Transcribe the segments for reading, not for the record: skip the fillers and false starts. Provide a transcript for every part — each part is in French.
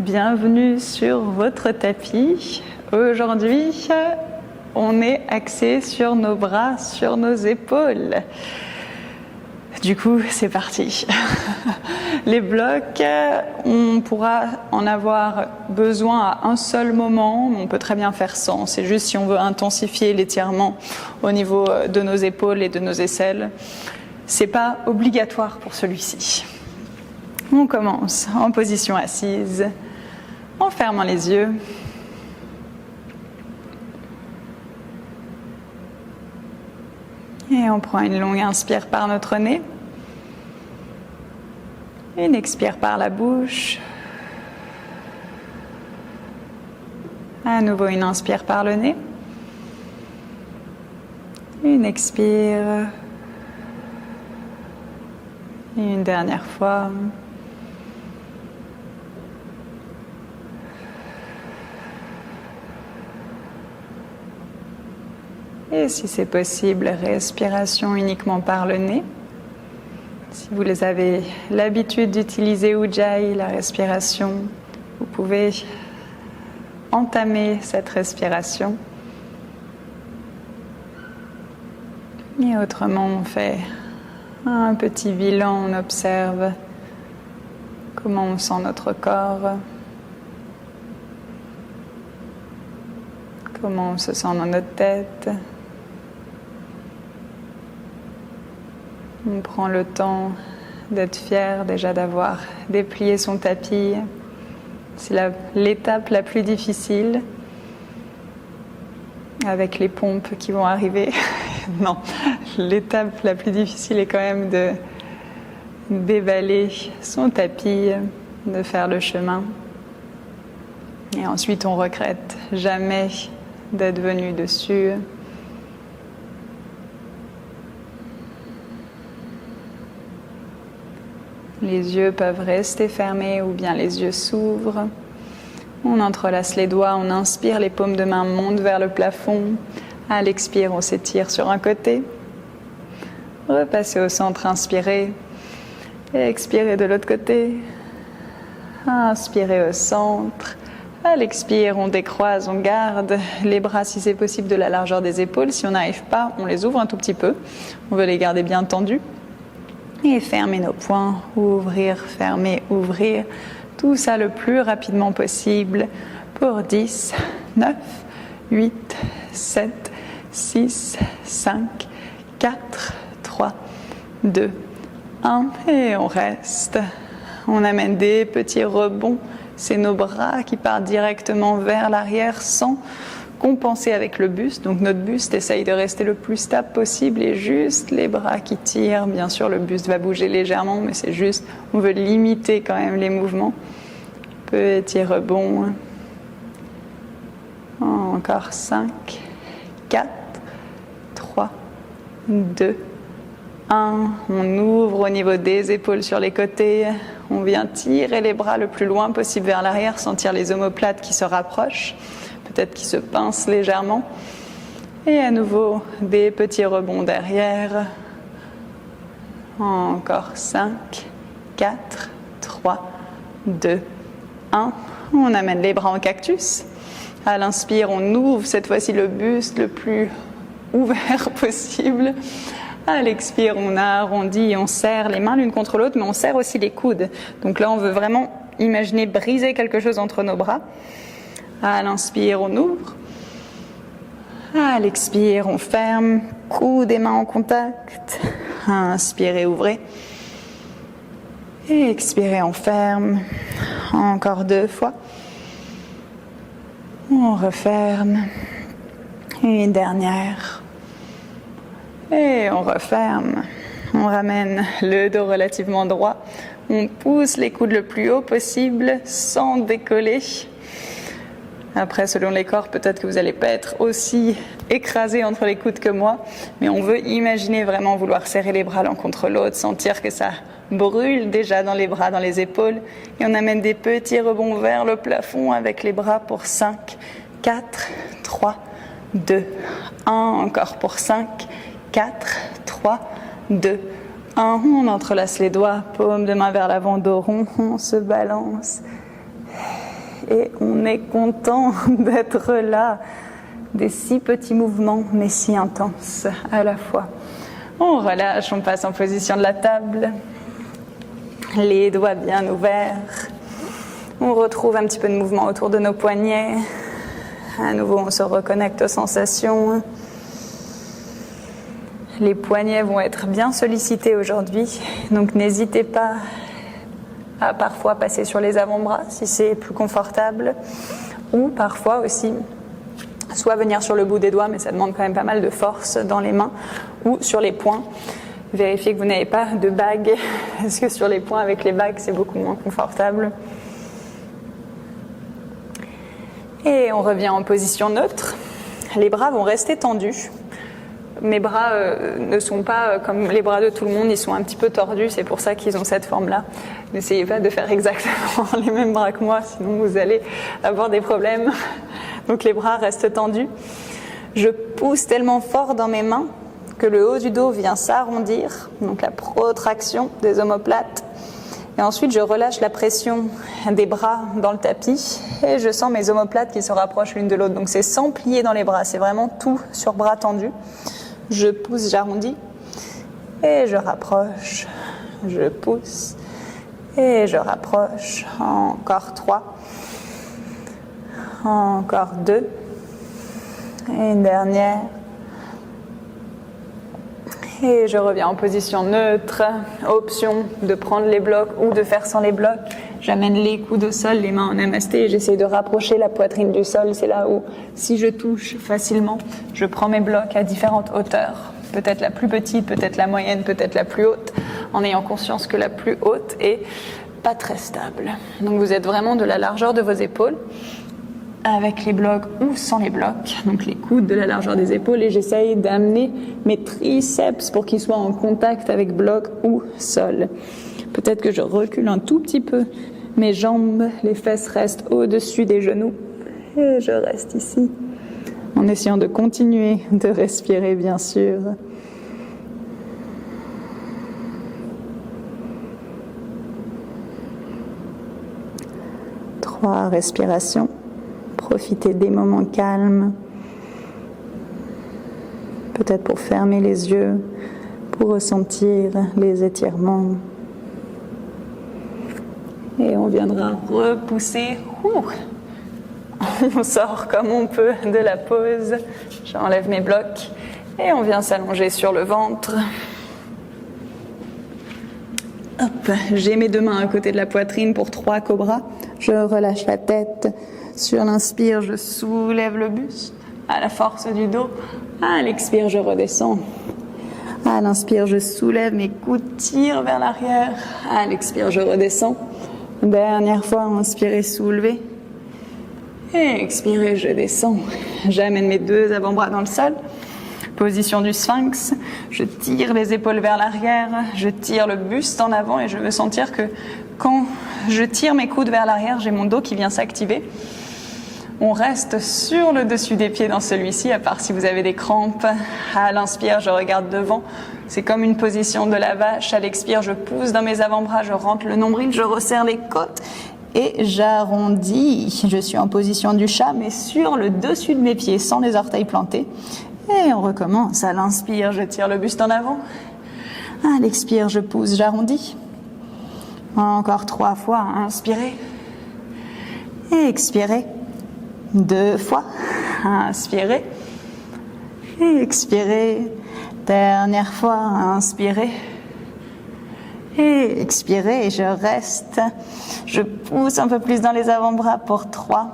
Bienvenue sur votre tapis. Aujourd'hui, on est axé sur nos bras, sur nos épaules. Du coup, c'est parti. Les blocs, on pourra en avoir besoin à un seul moment, mais on peut très bien faire sans. C'est juste si on veut intensifier l'étirement au niveau de nos épaules et de nos aisselles. C'est pas obligatoire pour celui-ci. On commence en position assise, en fermant les yeux. Et on prend une longue inspire par notre nez. Une expire par la bouche. À nouveau une inspire par le nez. Une expire. Et une dernière fois. Et si c'est possible, respiration uniquement par le nez. Si vous avez l'habitude d'utiliser Ujjayi, la respiration, vous pouvez entamer cette respiration. Et autrement, on fait un petit bilan, on observe comment on sent notre corps, comment on se sent dans notre tête. On prend le temps d'être fier déjà d'avoir déplié son tapis. C'est l'étape la plus difficile, avec les pompes qui vont arriver. Non, l'étape la plus difficile est quand même de déballer son tapis, de faire le chemin. Et ensuite, on regrette jamais d'être venu dessus. Les yeux peuvent rester fermés ou bien les yeux s'ouvrent. On entrelace les doigts, on inspire, les paumes de main montent vers le plafond. À l'expire, on s'étire sur un côté. Repassez au centre, inspirez. Expirez de l'autre côté. Inspirez au centre. À l'expire, on décroise, on garde les bras si c'est possible de la largeur des épaules. Si on n'arrive pas, on les ouvre un tout petit peu. On veut les garder bien tendus. Et fermer nos poings, ouvrir, fermer, ouvrir. Tout ça le plus rapidement possible pour 10, 9, 8, 7, 6, 5, 4, 3, 2, 1. Et on reste. On amène des petits rebonds. C'est nos bras qui partent directement vers l'arrière sans compenser avec le buste. Donc notre buste essaye de rester le plus stable possible et juste les bras qui tirent. Bien sûr, le buste va bouger légèrement, mais c'est juste, on veut limiter quand même les mouvements. Petit rebond. Encore 5, 4, 3, 2, 1. On ouvre au niveau des épaules sur les côtés. On vient tirer les bras le plus loin possible vers l'arrière, sentir les omoplates qui se rapprochent. Peut-être qui se pince légèrement. Et à nouveau, des petits rebonds derrière. Encore 5, 4, 3, 2, 1. On amène les bras en cactus. À l'inspire, on ouvre cette fois-ci le buste le plus ouvert possible. À l'expire, on arrondit, on serre les mains l'une contre l'autre, mais on serre aussi les coudes. Donc là, on veut vraiment imaginer briser quelque chose entre nos bras. À l'inspire, on ouvre. À l'expire, on ferme. Coudes et mains en contact. Inspirez, ouvrez. Et expirez, on ferme. Encore 2 fois. On referme. Une dernière. Et on referme. On ramène le dos relativement droit. On pousse les coudes le plus haut possible sans décoller. Après, selon les corps, peut-être que vous n'allez pas être aussi écrasé entre les coudes que moi, mais on veut imaginer vraiment vouloir serrer les bras l'un contre l'autre, sentir que ça brûle déjà dans les bras, dans les épaules, et on amène des petits rebonds vers le plafond avec les bras pour 5, 4, 3, 2, 1, encore pour 5, 4, 3, 2, 1. On entrelace les doigts, paume de main vers l'avant, dos rond, on se balance. et on est content d'être là. Des si petits mouvements mais si intenses à la fois. On relâche, on passe en position de la table. Les doigts bien ouverts. On retrouve un petit peu de mouvement autour de nos poignets. À nouveau, on se reconnecte aux sensations. Les poignets vont être bien sollicités aujourd'hui, donc n'hésitez pas à parfois passer sur les avant-bras si c'est plus confortable, ou parfois aussi soit venir sur le bout des doigts, mais ça demande quand même pas mal de force dans les mains, ou sur les poings. Vérifiez que vous n'avez pas de bagues, parce que sur les poings avec les bagues c'est beaucoup moins confortable. Et on revient en position neutre. Les bras vont rester tendus. Mes bras ne sont pas comme les bras de tout le monde, ils sont un petit peu tordus, c'est pour ça qu'ils ont cette forme-là. N'essayez pas de faire exactement les mêmes bras que moi, sinon vous allez avoir des problèmes. Donc les bras restent tendus. Je pousse tellement fort dans mes mains que le haut du dos vient s'arrondir, donc la protraction des omoplates. Et ensuite, je relâche la pression des bras dans le tapis et je sens mes omoplates qui se rapprochent l'une de l'autre. Donc c'est sans plier dans les bras, c'est vraiment tout sur bras tendus. Je pousse, j'arrondis et je rapproche. Je pousse et je rapproche. Encore 3. Encore 2. Et une dernière. Et je reviens en position neutre. Option de prendre les blocs ou de faire sans les blocs. J'amène les coudes au sol, les mains en namasté et j'essaie de rapprocher la poitrine du sol. C'est là où, si je touche facilement, je prends mes blocs à différentes hauteurs. Peut-être la plus petite, peut-être la moyenne, peut-être la plus haute, en ayant conscience que la plus haute est pas très stable. Donc vous êtes vraiment de la largeur de vos épaules, avec les blocs ou sans les blocs. Donc les coudes de la largeur des épaules et j'essaye d'amener mes triceps pour qu'ils soient en contact avec bloc ou sol. Peut-être que je recule un tout petit peu mes jambes, les fesses restent au-dessus des genoux et je reste ici en essayant de continuer de respirer bien sûr. Trois respirations. Profitez des moments calmes. Peut-être pour fermer les yeux, pour ressentir les étirements. Et on viendra repousser. On sort comme on peut de la pause. J'enlève mes blocs et on vient s'allonger sur le ventre. Hop, j'ai mes deux mains à côté de la poitrine pour 3 cobras. Je relâche la tête. Sur l'inspire, je soulève le buste à la force du dos. À l'expire, je redescends. À l'inspire, je soulève mes coudes, tire vers l'arrière. À l'expire, je redescends. Dernière fois, inspirez, soulevez. Et expirez, je descends. J'amène mes 2 avant-bras dans le sol. Position du sphinx. Je tire les épaules vers l'arrière. Je tire le buste en avant et je veux sentir que quand je tire mes coudes vers l'arrière, j'ai mon dos qui vient s'activer. On reste sur le dessus des pieds dans celui-ci, à part si vous avez des crampes. À l'inspire, je regarde devant. C'est comme une position de la vache. À l'expire, je pousse dans mes avant-bras, je rentre le nombril, je resserre les côtes et j'arrondis. Je suis en position du chat, mais sur le dessus de mes pieds, sans les orteils plantés. Et on recommence. À l'inspire, je tire le buste en avant. À l'expire, je pousse, j'arrondis. Encore 3 fois. Inspirez. Et expirez. 2 fois. Inspirez. Et expirez. Dernière fois. Inspirez. Et expirez. Et je reste. Je pousse un peu plus dans les avant-bras pour 3.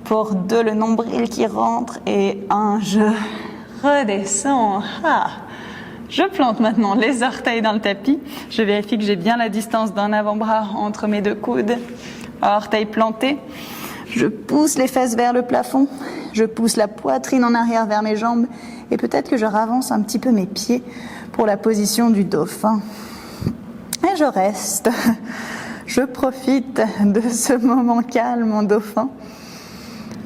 Pour 2, le nombril qui rentre. Et 1, je redescends. Je plante maintenant les orteils dans le tapis. Je vérifie que j'ai bien la distance d'un avant-bras entre mes 2 coudes. Orteils plantés. Je pousse les fesses vers le plafond. Je pousse la poitrine en arrière vers mes jambes. Et peut-être que je ravance un petit peu mes pieds pour la position du dauphin. Et je reste. Je profite de ce moment calme en dauphin.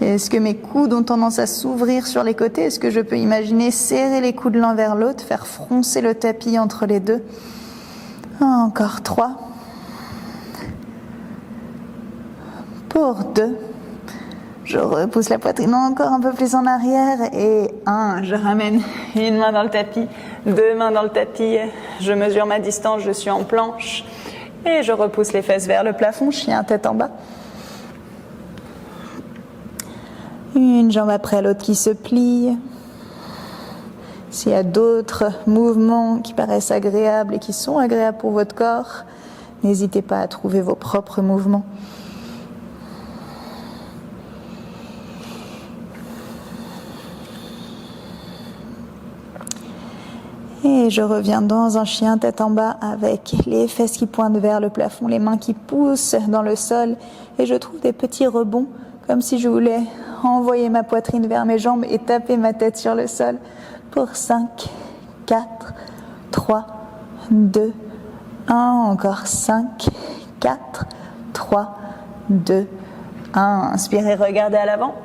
Est-ce que mes coudes ont tendance à s'ouvrir sur les côtés? Est-ce que je peux imaginer serrer les coudes l'un vers l'autre, faire froncer le tapis entre les 2? Encore 3. Pour 2, je repousse la poitrine encore un peu plus en arrière. Et 1, je ramène une main dans le tapis, 2 mains dans le tapis. Je mesure ma distance, je suis en planche. Et je repousse les fesses vers le plafond, chien tête en bas. Une jambe après l'autre qui se plie. S'il y a d'autres mouvements qui paraissent agréables et qui sont agréables pour votre corps, n'hésitez pas à trouver vos propres mouvements. Et je reviens dans un chien tête en bas avec les fesses qui pointent vers le plafond, les mains qui poussent dans le sol. Et je trouve des petits rebonds, comme si je voulais envoyer ma poitrine vers mes jambes et taper ma tête sur le sol. Pour 5, 4, 3, 2, 1. Encore 5, 4, 3, 2, 1. Inspirez, regardez à l'avant.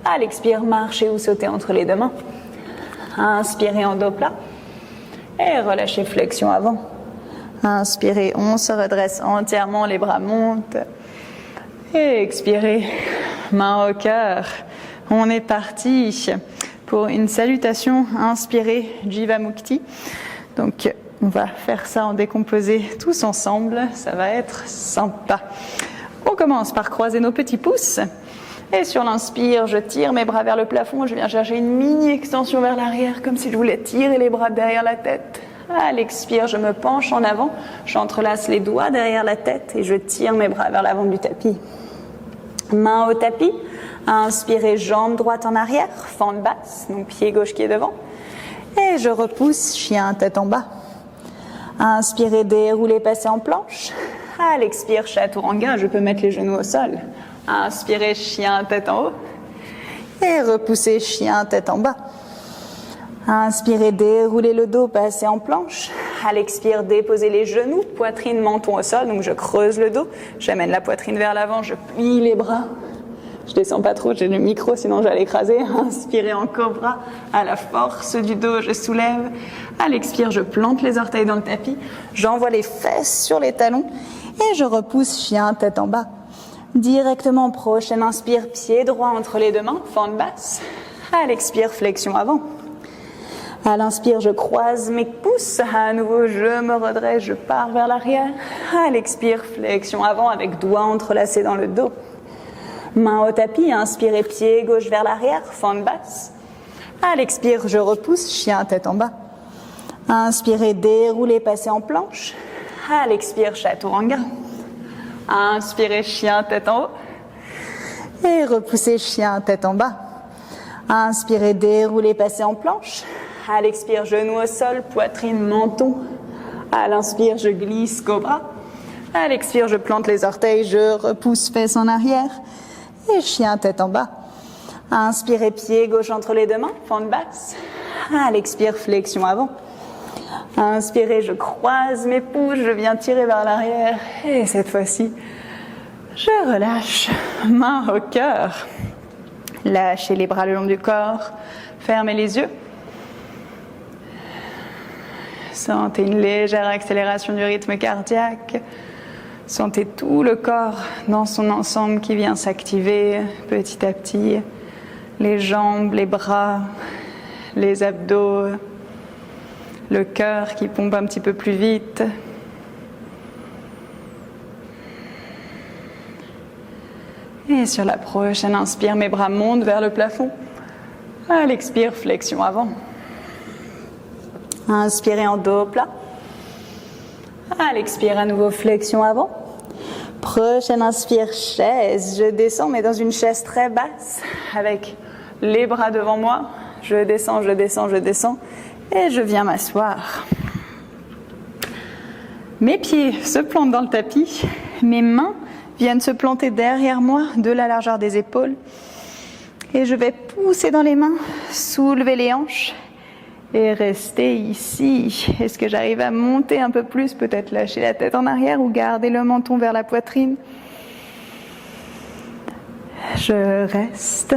À l'expire, marchez ou sautez entre les deux mains. Inspirez en dos plat. Et relâchez, flexion avant. Inspirez, on se redresse entièrement, les bras montent. Et expirez, main au cœur. On est parti pour une salutation. Inspirez, Jiva Mukti. Donc, on va faire ça en décomposé tous ensemble. Ça va être sympa. On commence par croiser nos petits pouces. Et sur l'inspire, je tire mes bras vers le plafond. Je viens chercher une mini extension vers l'arrière, comme si je voulais tirer les bras derrière la tête. À l'expire, je me penche en avant. J'entrelace les doigts derrière la tête et je tire mes bras vers l'avant du tapis. Main au tapis. Inspirez, jambe droite en arrière, fente basse, donc pied gauche qui est devant. Et je repousse, chien tête en bas. Inspirez, déroulez, passez en planche. À l'expire, chaturanga, je peux mettre les genoux au sol. Inspirez, chien tête en haut. Et repoussez, chien tête en bas. Inspirez, déroulez le dos, passez en planche. À l'expire, déposez les genoux, poitrine, menton au sol. Donc je creuse le dos, j'amène la poitrine vers l'avant, je plie les bras. Je descends pas trop, j'ai le micro, sinon j'allais écraser. Inspirez en cobra, à la force du dos, je soulève. À l'expire, je plante les orteils dans le tapis. J'envoie les fesses sur les talons. Et je repousse, chien tête en bas. Directement, prochaine inspire, pied droit entre les deux mains, fente basse. À l'expire, flexion avant. À l'inspire, je croise mes pouces. À nouveau, je me redresse, je pars vers l'arrière. À l'expire, flexion avant avec doigts entrelacés dans le dos. Main au tapis, inspirez, pied gauche vers l'arrière, fente basse. À l'expire, je repousse, chien tête en bas. Inspirez, déroulez, passez en planche. À l'expire, chaturanga. Inspirez, chien tête en haut. Et repoussez, chien tête en bas. Inspirez, déroulez, passez en planche. À l'expire, genou au sol, poitrine, menton. À l'inspire, je glisse, cobra. À l'expire, je plante les orteils, je repousse, fesses en arrière. Et chien tête en bas. Inspirez, pied gauche entre les deux mains, fente basse. À l'expire, flexion avant. Inspirez, je croise mes pouces, je viens tirer vers l'arrière. Et cette fois-ci, je relâche, main au cœur. Lâchez les bras le long du corps, fermez les yeux. Sentez une légère accélération du rythme cardiaque. Sentez tout le corps dans son ensemble qui vient s'activer petit à petit. Les jambes, les bras, les abdos, le cœur qui pompe un petit peu plus vite. Et sur la prochaine inspire, mes bras montent vers le plafond. À l'expire, flexion avant. Inspirez en dos plat. À l'expire, à nouveau, flexion avant. Prochaine inspire, chaise. Je descends, mais dans une chaise très basse, avec les bras devant moi. Je descends, je descends, je descends. Et je viens m'asseoir. Mes pieds se plantent dans le tapis. Mes mains viennent se planter derrière moi, de la largeur des épaules. Et je vais pousser dans les mains, soulever les hanches. Et rester ici. Est-ce que j'arrive à monter un peu plus? Peut-être lâcher la tête en arrière ou garder le menton vers la poitrine. Je reste.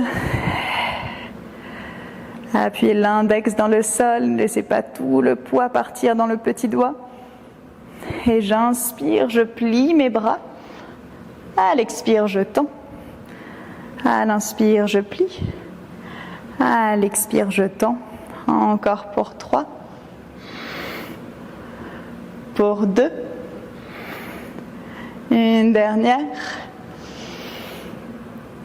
Appuyez l'index dans le sol. Ne laissez pas tout le poids partir dans le petit doigt. Et j'inspire, je plie mes bras. À l'expire, je tends. À l'inspire, je plie. À l'expire, je tends. Encore pour 3. Pour 2. Une dernière.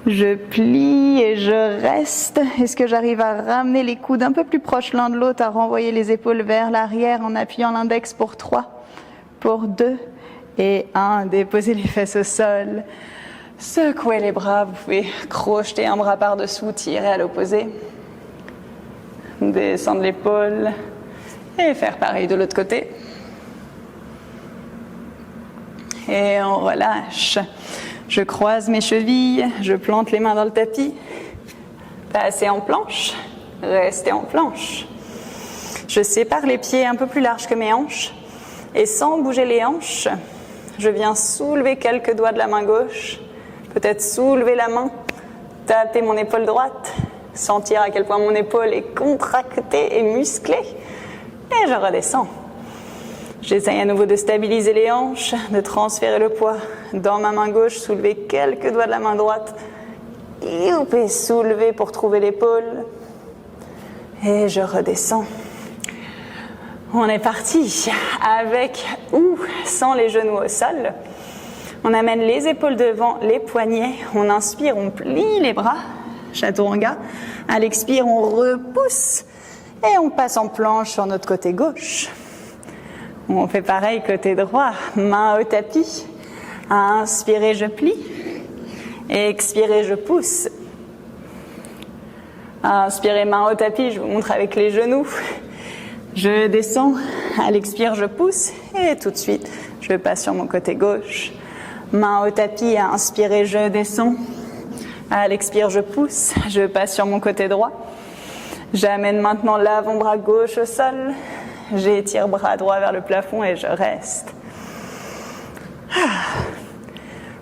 Je plie et je reste. Est-ce que j'arrive à ramener les coudes un peu plus proches l'un de l'autre, à renvoyer les épaules vers l'arrière en appuyant l'index pour 3, pour 2 et 1. Déposez les fesses au sol. Secouez les bras. Vous pouvez crocheter un bras par-dessous, tirer à l'opposé. Descendre l'épaule et faire pareil de l'autre côté. Et on relâche. Je croise mes chevilles, je plante les mains dans le tapis. Passez en planche, restez en planche. Je sépare les pieds un peu plus larges que mes hanches. Et sans bouger les hanches, je viens soulever quelques doigts de la main gauche. Peut-être soulever la main, taper mon épaule droite, sentir à quel point mon épaule est contractée et musclée. Et je redescends. J'essaye à nouveau de stabiliser les hanches, de transférer le poids dans ma main gauche, soulever quelques doigts de la main droite, et soulever pour trouver l'épaule. Et je redescends. On est parti avec ou sans les genoux au sol. On amène les épaules devant les poignets. On inspire, on plie les bras, chaturanga. À l'expire, on repousse et on passe en planche sur notre côté gauche. On fait pareil côté droit, main au tapis. Inspirez, je plie. Expirez, je pousse. Inspirez, main au tapis, je vous montre avec les genoux. Je descends, à l'expire, je pousse. Et tout de suite, je passe sur mon côté gauche. Main au tapis, inspirez, je descends. À l'expire, je pousse. Je passe sur mon côté droit. J'amène maintenant l'avant-bras gauche au sol. J'étire bras droit vers le plafond et je reste.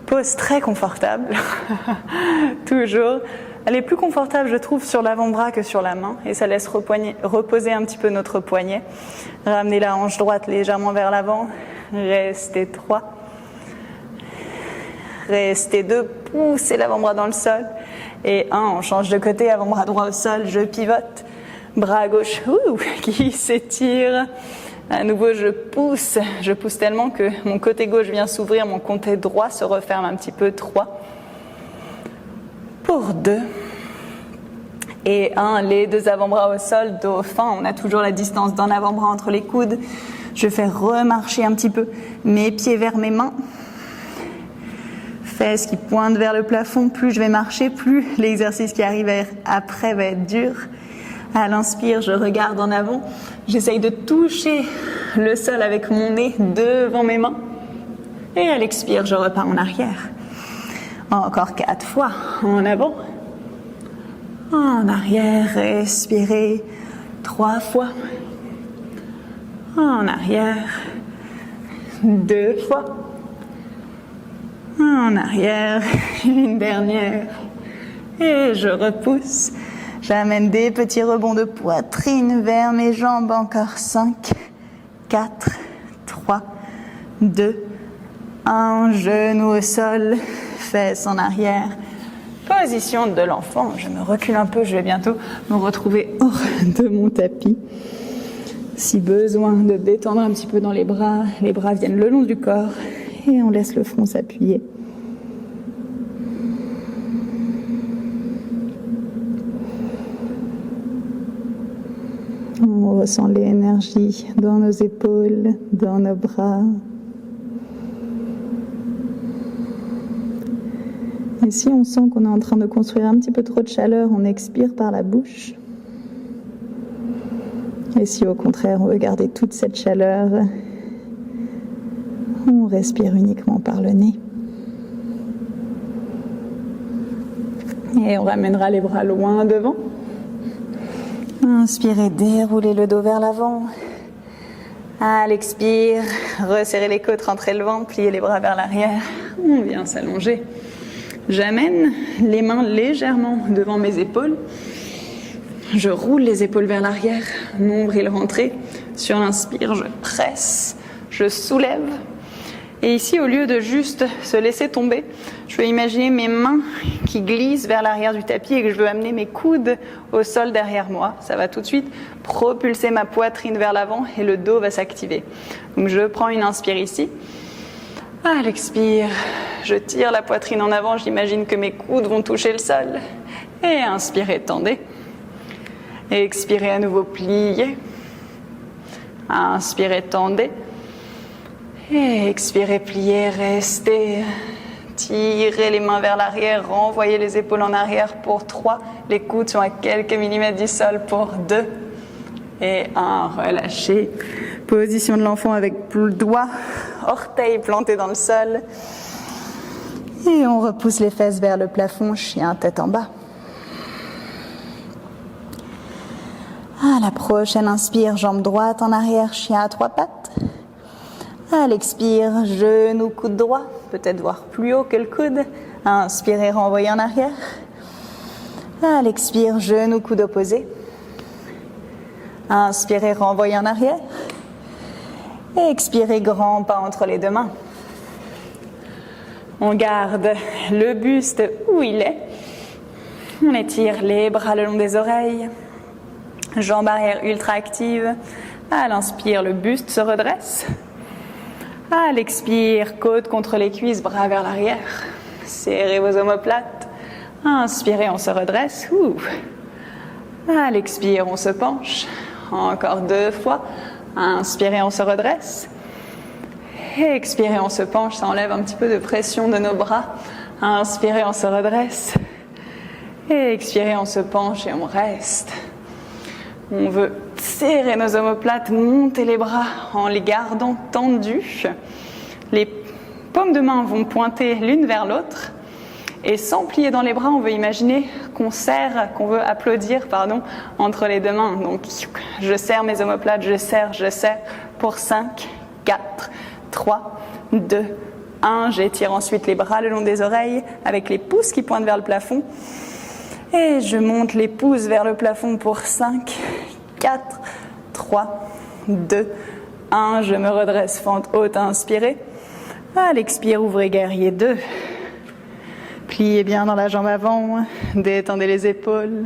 Pose très confortable. Toujours. Elle est plus confortable, je trouve, sur l'avant-bras que sur la main. Et ça laisse reposer un petit peu notre poignet. Ramenez la hanche droite légèrement vers l'avant. Restez 3. Restez 2. Poussez l'avant-bras dans le sol. Et 1, on change de côté, avant-bras droit au sol. Je pivote. Bras gauche qui s'étire. À nouveau, je pousse tellement que mon côté gauche vient s'ouvrir, mon côté droit se referme un petit peu. 3. Pour 2. Et 1, les 2 avant-bras au sol, dauphin. On a toujours la distance d'un avant-bras entre les coudes. Je fais remarcher un petit peu mes pieds vers mes mains. Fesses qui pointent vers le plafond. Plus je vais marcher, plus l'exercice qui arrive après va être dur. À l'inspire, je regarde en avant. J'essaye de toucher le sol avec mon nez devant mes mains. Et à l'expire, je repars en arrière. Encore 4 fois. En avant. En arrière. Respirez. 3 fois. En arrière. 2 fois. En arrière. Une dernière. Et je repousse. J'amène des petits rebonds de poitrine vers mes jambes. Encore 5, 4, 3, 2, 1. Genou au sol, fesses en arrière. Position de l'enfant. Je me recule un peu, je vais bientôt me retrouver hors de mon tapis. Si besoin de détendre un petit peu dans les bras viennent le long du corps et on laisse le front s'appuyer. On ressent l'énergie dans nos épaules, dans nos bras. Et si on sent qu'on est en train de construire un petit peu trop de chaleur, on expire par la bouche. Et si au contraire on veut garder toute cette chaleur, on respire uniquement par le nez. Et on ramènera les bras loin devant. Inspirez, déroulez le dos vers l'avant. À l'expire, resserrez les côtes, rentrez le ventre, pliez les bras vers l'arrière. On vient s'allonger. J'amène les mains légèrement devant mes épaules. Je roule les épaules vers l'arrière, nombril rentré. Sur l'inspire, je presse, je soulève. Et ici, au lieu de juste se laisser tomber, je veux imaginer mes mains qui glissent vers l'arrière du tapis et que je veux amener mes coudes au sol derrière moi. Ça va tout de suite propulser ma poitrine vers l'avant et le dos va s'activer. Donc je prends une inspire ici. À l'expire, je tire la poitrine en avant, j'imagine que mes coudes vont toucher le sol. Et inspirez, tendez. Et expirez à nouveau, pliez. Inspirez, tendez. Et expirez, pliez, restez. Tirez les mains vers l'arrière, renvoyez les épaules en arrière pour 3. Les coudes sont à quelques millimètres du sol pour 2. Et 1, relâchez. Position de l'enfant avec le doigt, orteil planté dans le sol. Et on repousse les fesses vers le plafond, chien tête en bas. À la prochaine inspire, jambe droite en arrière, chien à 3 pattes. À l'expire, genou, coude droit, peut-être voir plus haut que le coude. Inspirez, renvoyez en arrière. À l'expire, genou, coude opposé. Inspirez, renvoyez en arrière. Et expirez, grand pas entre les deux mains. On garde le buste où il est. On étire les bras le long des oreilles. Jambes arrière ultra actives. À l'inspire, le buste se redresse. À l'expire, côte contre les cuisses, bras vers l'arrière. Serrez vos omoplates. Inspirez, on se redresse. À l'expire, on se penche. Encore 2 fois. Inspirez, on se redresse. Et expirez, on se penche. Ça enlève un petit peu de pression de nos bras. Inspirez, on se redresse. Et expirez, on se penche et on reste. On veut serrer nos omoplates, monter les bras en les gardant tendus. Les paumes de main vont pointer l'une vers l'autre. Et sans plier dans les bras, on veut imaginer qu'on serre, qu'on veut applaudir, entre les deux mains. Donc, je serre mes omoplates, je serre, pour 5, 4, 3, 2, 1. J'étire ensuite les bras le long des oreilles avec les pouces qui pointent vers le plafond. Et je monte les pouces vers le plafond pour 5, 4, 3, 2, 1. Je me redresse, fente haute, inspirez. À l'expire, ouvrez guerrier 2. Pliez bien dans la jambe avant, détendez les épaules.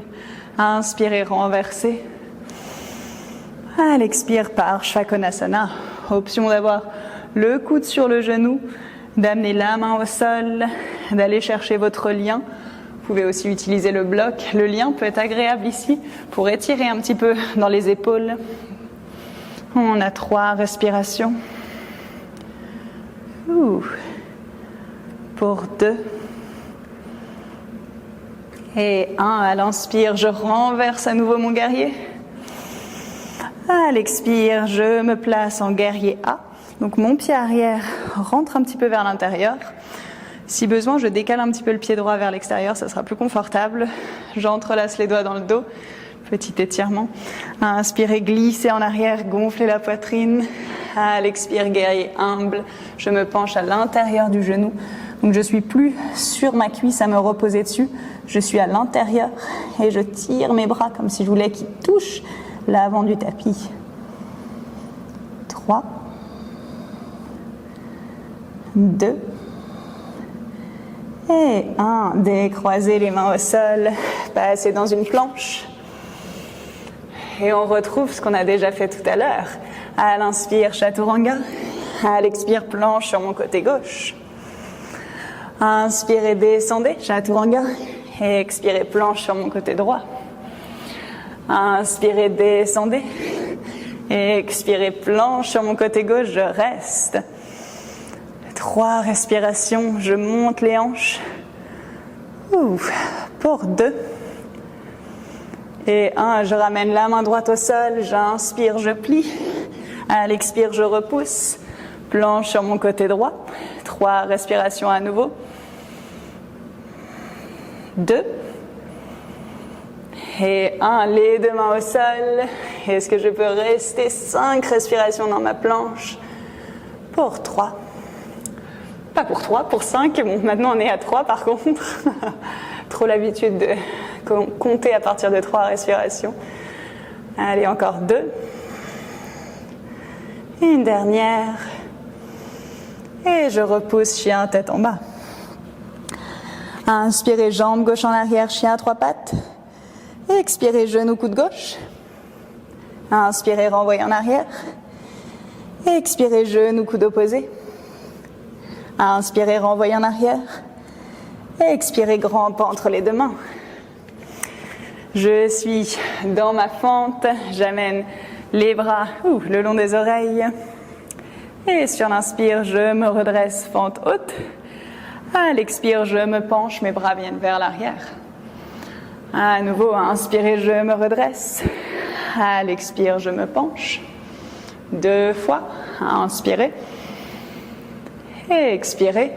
Inspirez, renversez. À l'expire, Parsvakonasana. Option d'avoir le coude sur le genou, d'amener la main au sol, d'aller chercher votre lien. Vous pouvez aussi utiliser le bloc. Le lien peut être agréable ici pour étirer un petit peu dans les épaules. On a 3 respirations. Pour 2. Et 1, à l'inspire, je renverse à nouveau mon guerrier. À l'expire, je me place en guerrier A. Donc mon pied arrière rentre un petit peu vers l'intérieur. Si besoin, je décale un petit peu le pied droit vers l'extérieur, ça sera plus confortable. J'entrelace les doigts dans le dos, petit étirement. Inspirez, glissez en arrière, gonflez la poitrine. À l'expire, guerrier humble, je me penche à l'intérieur du genou. Donc je suis plus sur ma cuisse à me reposer dessus, je suis à l'intérieur et je tire mes bras comme si je voulais qu'ils touchent l'avant du tapis. 3, 2, et 1. Décroisez les mains au sol, passez dans une planche. Et on retrouve ce qu'on a déjà fait tout à l'heure. À l'inspire, Chaturanga. À l'expire, planche sur mon côté gauche. Inspirez, descendez, Chaturanga. Et expirez, planche sur mon côté droit. Inspirez, descendez. Et expirez, planche sur mon côté gauche, je reste. 3 respirations, je monte les hanches. Pour 2. Et 1, je ramène la main droite au sol, j'inspire, je plie. À l'expire, je repousse. Planche sur mon côté droit. 3 respirations à nouveau. 2. Et 1, les 2 mains au sol. Est-ce que je peux rester 5 respirations dans ma planche? Pour 3. Pas pour 3, pour 5. Bon, maintenant on est à 3 par contre. Trop l'habitude de compter à partir de 3 respirations. Allez, encore 2. Et une dernière. Et je repousse, chien, tête en bas. Inspirez, jambe gauche en arrière, chien à 3 pattes. Expirez, genou, coude gauche. Inspirez, renvoyez en arrière. Expirez, genou, coude opposé. Inspirez, renvoyez en arrière. Expirez, grand pas entre les deux mains. Je suis dans ma fente. J'amène les bras le long des oreilles. Et sur l'inspire, je me redresse, fente haute. À l'expire, je me penche, mes bras viennent vers l'arrière. À nouveau, inspirez, je me redresse. À l'expire, je me penche. 2 fois. Inspirez. Expirez.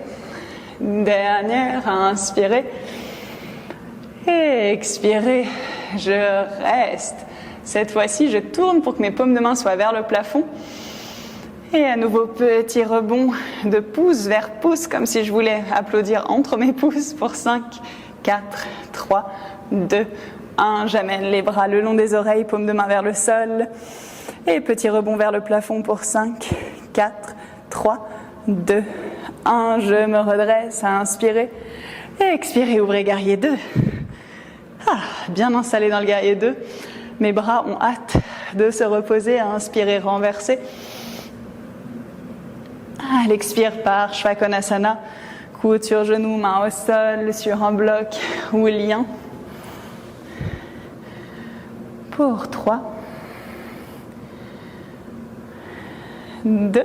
Dernière, inspirez. Expirez. Je reste. Cette fois-ci, je tourne pour que mes paumes de main soient vers le plafond. Et à nouveau, petit rebond de pouce vers pouce, comme si je voulais applaudir entre mes pouces pour 5, 4, 3, 2, 1. J'amène les bras le long des oreilles, paumes de main vers le sol. Et petit rebond vers le plafond pour 5, 4, 3, 2, 1. Je me redresse, inspirez. Expirez, ouvrez guerrier 2. Bien installé dans le guerrier 2. Mes bras ont hâte de se reposer, inspirez, renverser. À l'expire, par Shvakonasana, coude sur genou, main au sol, sur un bloc ou lien. Pour 3, 2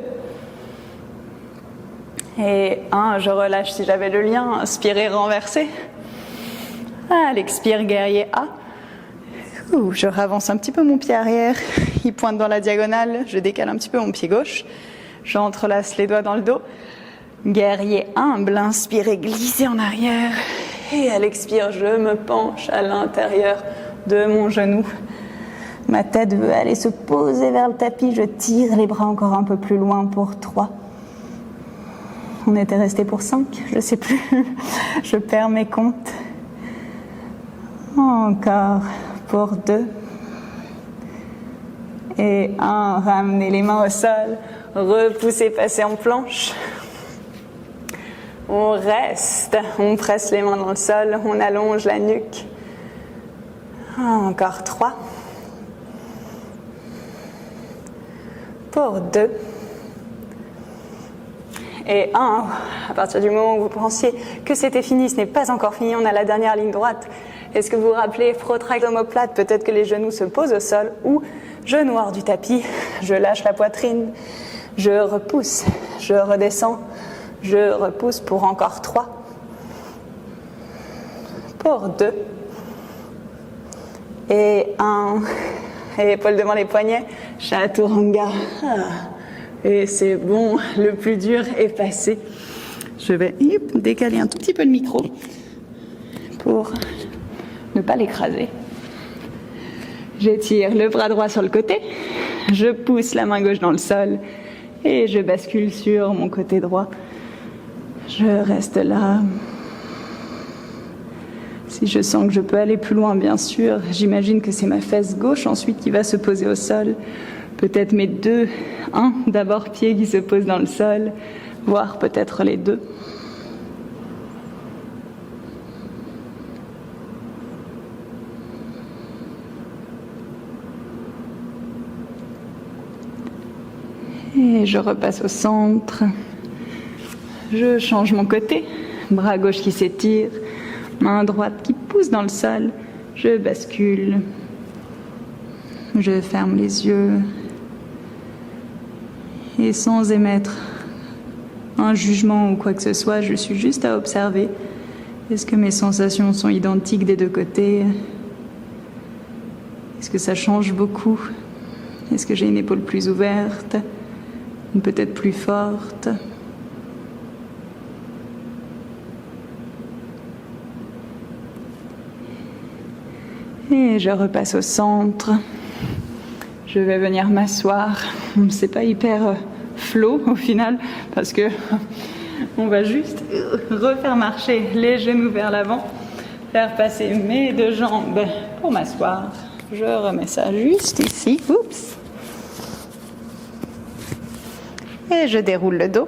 et 1. Je relâche si j'avais le lien. Inspirez, renversez. À l'expire, guerrier A. Je ravance un petit peu mon pied arrière. Il pointe dans la diagonale. Je décale un petit peu mon pied gauche. J'entrelace les doigts dans le dos. Guerrier humble, inspirez, glissez en arrière. Et à l'expire, je me penche à l'intérieur de mon genou. Ma tête veut aller se poser vers le tapis. Je tire les bras encore un peu plus loin pour 3. On était resté pour 5, je ne sais plus. Je perds mes comptes. Encore pour 2. Et 1. Ramenez les mains au sol. Repoussez, passez en planche. On reste, on presse les mains dans le sol, on allonge la nuque. Encore 3. Pour 2. Et 1. À partir du moment où vous pensiez que c'était fini, ce n'est pas encore fini, on a la dernière ligne droite. Est-ce que vous vous rappelez, protract omoplate, peut-être que les genoux se posent au sol ou genoux hors du tapis, je lâche la poitrine. Je repousse, je redescends, je repousse pour encore 3, pour 2, et 1, et épaules devant les poignets, Chaturanga. Et c'est bon, le plus dur est passé. Je vais décaler un tout petit peu le micro pour ne pas l'écraser. J'étire le bras droit sur le côté, je pousse la main gauche dans le sol, et je bascule sur mon côté droit. Je reste là. Si je sens que je peux aller plus loin, bien sûr, j'imagine que c'est ma fesse gauche ensuite qui va se poser au sol. Peut-être mes 2, 1 d'abord pied qui se pose dans le sol, voire peut-être les 2. Et je repasse au centre. Je change mon côté. Bras gauche qui s'étire. Main droite qui pousse dans le sol. Je bascule. Je ferme les yeux. Et sans émettre un jugement ou quoi que ce soit, je suis juste à observer. Est-ce que mes sensations sont identiques des deux côtés? Est-ce que ça change beaucoup? Est-ce que j'ai une épaule plus ouverte? Peut-être plus forte. Et je repasse au centre. Je vais venir m'asseoir. C'est pas hyper flow au final parce que on va juste refaire marcher les genoux vers l'avant, faire passer mes 2 jambes pour m'asseoir. Je remets ça juste ici. Oups. Et je déroule le dos.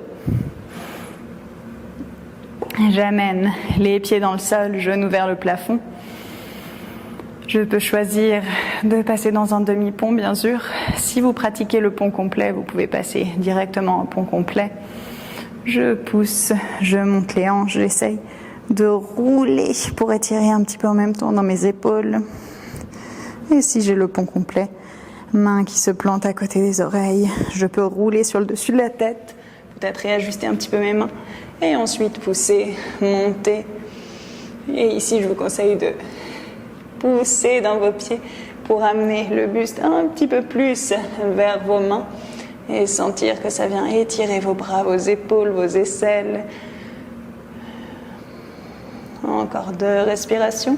J'amène les pieds dans le sol, genoux vers le plafond. Je peux choisir de passer dans un demi-pont, bien sûr. Si vous pratiquez le pont complet, vous pouvez passer directement en pont complet. Je pousse, je monte les hanches, j'essaye de rouler pour étirer un petit peu en même temps dans mes épaules. Et si j'ai le pont complet, main qui se plante à côté des oreilles, je peux rouler sur le dessus de la tête, peut-être réajuster un petit peu mes mains, et ensuite pousser, monter. Et ici, je vous conseille de pousser dans vos pieds pour amener le buste un petit peu plus vers vos mains et sentir que ça vient étirer vos bras, vos épaules, vos aisselles. Encore 2 respirations.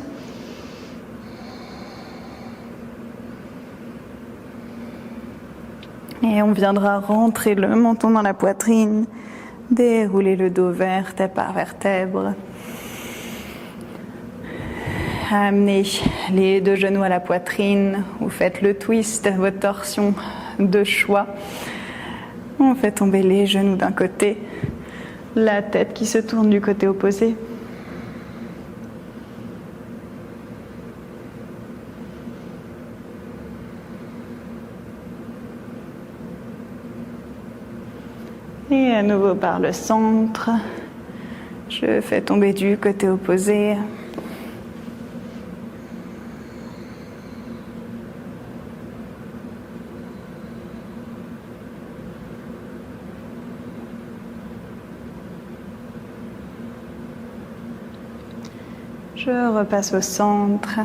Et on viendra rentrer le menton dans la poitrine, dérouler le dos vertèbre par vertèbre. Amenez les 2 genoux à la poitrine, vous faites le twist, votre torsion de choix. On fait tomber les genoux d'un côté, la tête qui se tourne du côté opposé. Et à nouveau par le centre, je fais tomber du côté opposé. Je repasse au centre.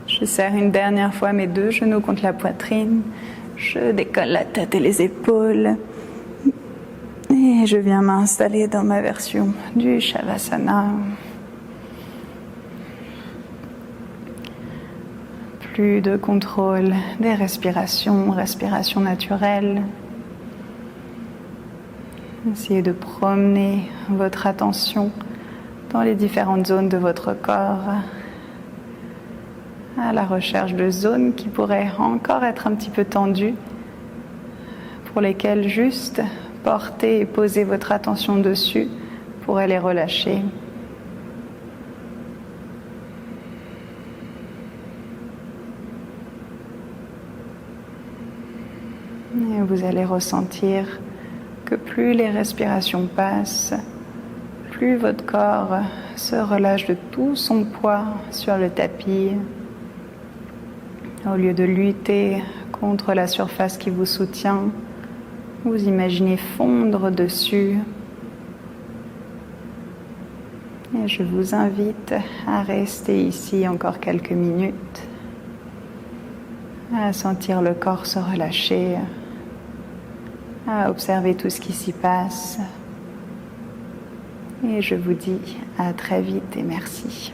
Je serre une dernière fois mes 2 genoux contre la poitrine. Je décolle la tête et les épaules. Et je viens m'installer dans ma version du Shavasana. Plus de contrôle des respirations, respiration naturelle. Essayez de promener votre attention dans les différentes zones de votre corps, à la recherche de zones qui pourraient encore être un petit peu tendues, pour lesquelles juste porter et poser votre attention dessus pourrait les relâcher. Et vous allez ressentir que plus les respirations passent, plus votre corps se relâche de tout son poids sur le tapis. Au lieu de lutter contre la surface qui vous soutient, vous imaginez fondre dessus. Et je vous invite à rester ici encore quelques minutes, à sentir le corps se relâcher, à observer tout ce qui s'y passe. Et je vous dis à très vite et merci.